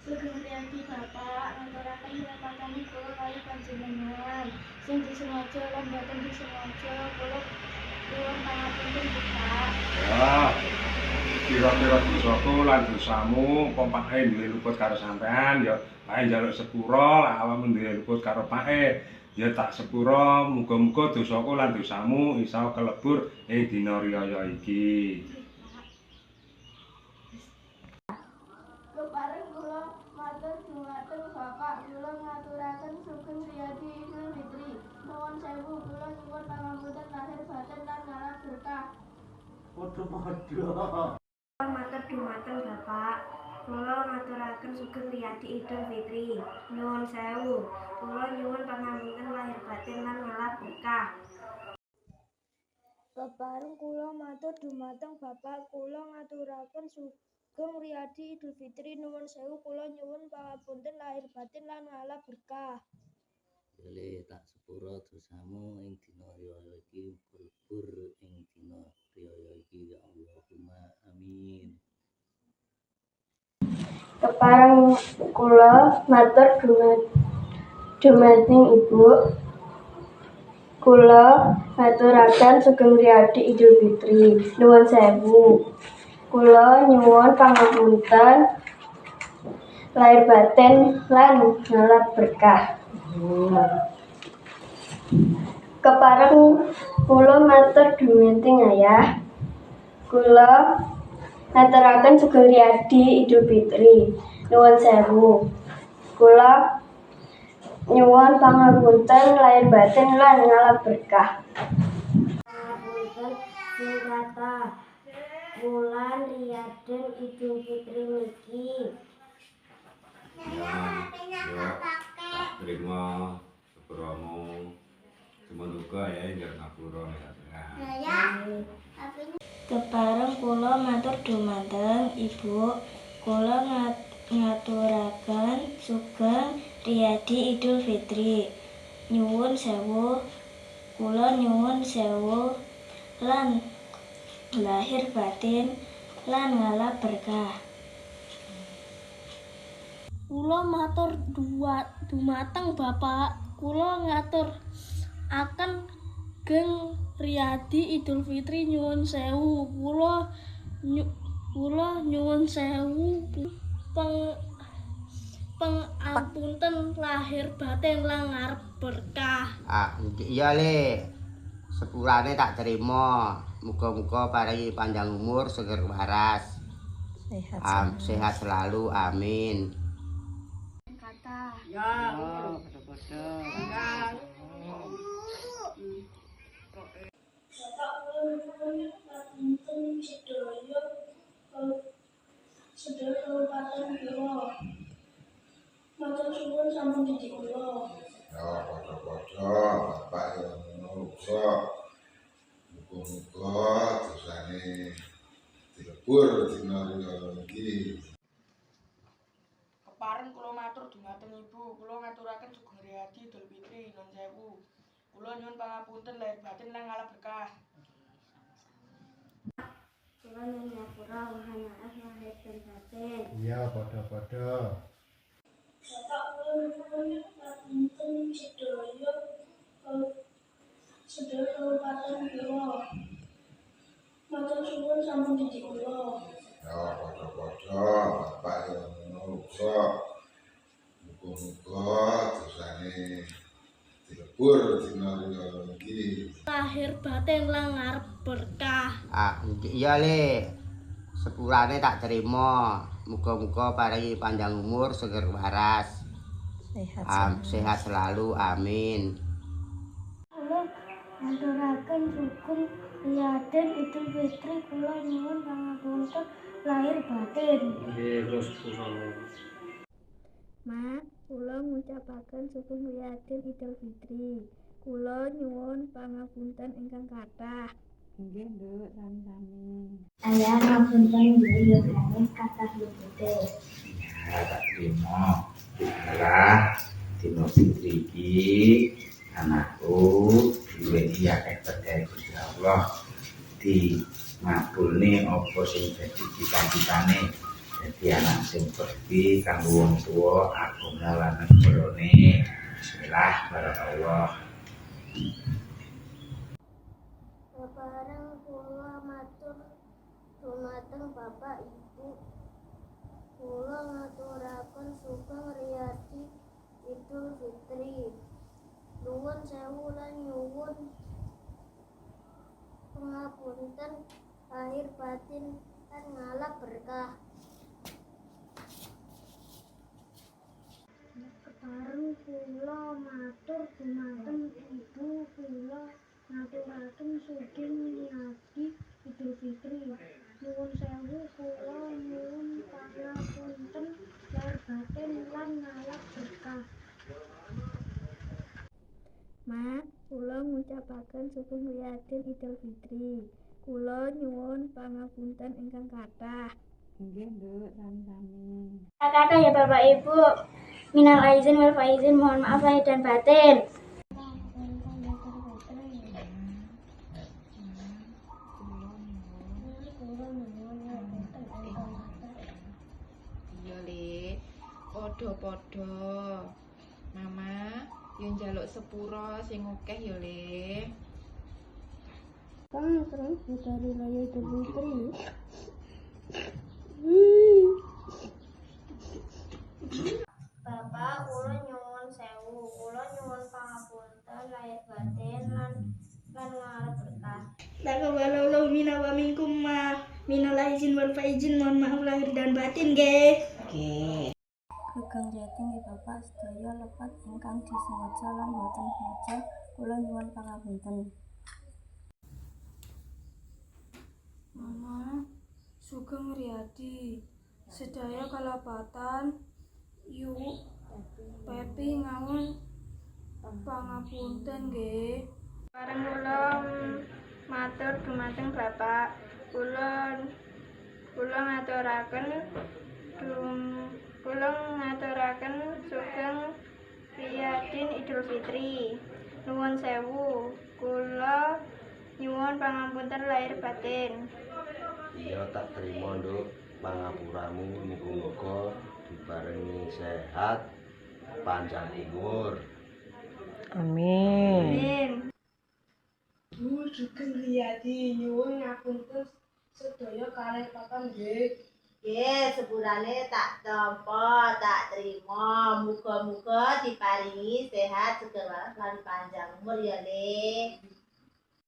Sugeng Priyanti Bapak ngaturaken pitaken kula kali panjenengan sing disengaja lan boten disengaja kula nyuwun pangapunten Bapak. Ya, kira-kira dosaku lan dosamu pompake duwe luput karo sampean ya ae njaluk sepura lah awakmu duwe luput karo pake ya tak sepura muga-muga dosaku lan dosamu isa kelebur ing dina riyaya iki. Kepareng kula matur dhumateng Bapak kula ngaturaken sugeng riyadi Idul Fitri. Nuwun sewu kula nyuwun pangapunten lahir batin lan ngalap berkah. Padha-padha. Matur dhumateng Bapak, kula ngaturaken sugeng riyadi Idul Fitri. Nuwun sewu, kula nyuwun pangapunten lahir batin lan ngalap berkah. Kepareng kula matur dhumateng Bapak kula ngaturaken sugeng riyadi Idul Fitri. Nuwun sewu kula nyuwun pangapunten lahir batin lan ngalap berkah. Lele tak sepura dosamu ing dina riyaya iki kelebur ing dina riyaya iki ya Allahumma amin. Kepareng kula matur dhumateng Ibu. Kula ngaturaken sugeng riyadi Idul Fitri. Nuwun sewu. Kula nyuwun pangapunten lahir batin lan ngalap berkah. Kepareng kula matur dhumateng Ayah. Kula ngaturaken sugeng riyadi Idul Fitri. Nuwun sewu. Kula nyuwun pangapunten lahir batin lan ngalap berkah. Pangapunten sing kathah wulan riyaden Idul Fitri niki. Tak terima sepuramu semoga ya njaluk ngapura ya. Kepareng kula matur dhumateng Ibu. Kula ngaturaken sugeng riyadi Idul Fitri. Nyuwun sewu. Kula nyuwun sewu lan lahir batin lan ngalap berkah. Kula matur dhumateng Bapak kula ngatur akan geng riyadi Idul Fitri nyuwun sewu kula nyuwun sewu pangapunten lahir batin lan ngarep berkah. Iya Le, sepurane tak terima. Muga-muga paringi panjang umur, seger waras. Sehat selalu, amin. Kata Ya, padha-padha. sedaya kabupaten kula matur suwun sampun didik kula. Ya padha-padha Bapak ya ngono uga. Muga-muga dosane dilebur dina riyaya iki. Kepareng kula matur dhumateng Ibu, kula ngaturaken sugeng riyadi Idul Fitri. Nuwun sewu. Kula nyuwun pangapunten lahir batin lan ngalap berkah. Kula nyuwun ngapura mohon maaf lahir dan batin. Iya padha-padha. Bapak kula nyuwun ngapunten sedaya kabupaten kula matur suwun sampun didik kula. Ya padha-padha Bapak ya ngono uga. Muga-muga dosane dilebur dina riyaya iki. Lahir batin lan ngarep berkah. Iya Le, sepurane tak terima. Muga-muga paringi panjang umur, seger waras. Sehat selalu, amin. Kula ngaturaken sugeng riyaden Idul Fitri kula nyuwun pangapunten lahir batin. Nggih, kula sepura. Mak, kula ngucapaken sugeng riyaden Idul Fitri. Kula nyuwun pangapunten ingkang kathah. Nggih, Nduk, sami-sami. Ayah ngapunten nggih ganis kathah lupute. Ya tak terima. Bismillah dina fitri iki anakku duweni akeh berkah Gusti Allah di ngabulne apa sing dadi cita-citane Dadi anak sing bekti kanggo wong tuwa agama lan negarane. Bismillah, barakallah. Kepareng kula matur dumateng Bapak Ibu. Kula ngaturaken sugeng riyadi Idul Fitri. Nuwun sewu lan nyuwun pangapunten lahir batin lan ngalap berkah. Kepareng kula matur dumateng Ibu, kula ngaturaken sugeng riyadi Idul Fitri. Nuwun sewu kula nyuwun pangapunten lahir batin lan ngalap berkah. Mak, kula ngucapaken sugeng riyadi Idul Fitri. Kula nyuwun pangapunten ingkang kathah. Nggih, Nduk, sami-sami. Kata ya Bapak Ibu, minal aizin wal faizin, mohon maaf lahir dan batin. Iya, Le. Padha-padha. Mama, yo njaluk sepura sing akeh ya, Le. Kang terus dari raya Idul Fitri. Bapak, kula nyuwun sewu, kula nyuwun pangapunten lahir batin lan ngalap berkah. Taqabbalallahu minna wa minkum minal aizin wal faizin, mohon maaf lahir dan batin nggih. Nggih. Sugeng jati nggih Bapak sedaya lepat ingkang disengaja lan boten sengaja kula nyuwun pangapunten. Mama, sugeng riyadi sedaya kalapatan yu Pepi ngawon pangapunten nggih. Pareng kula matur dumateng Bapak, kula ngaturaken sugeng riyadin Idul Fitri. Nuwun sewu, kula nyuwun pangapunten lahir batin. Iya tak terima Nduk pangapuramu muga-muga diparingi sehat panjang umur. Amin. Bu sugeng riyadi nyuwun ngapunten sedaya kalepakan nggih. Nggih, sepurane tak tampa, tak terima. Muga-muga diparingi sehat, sugeng waras lan panjang umur ya, Le.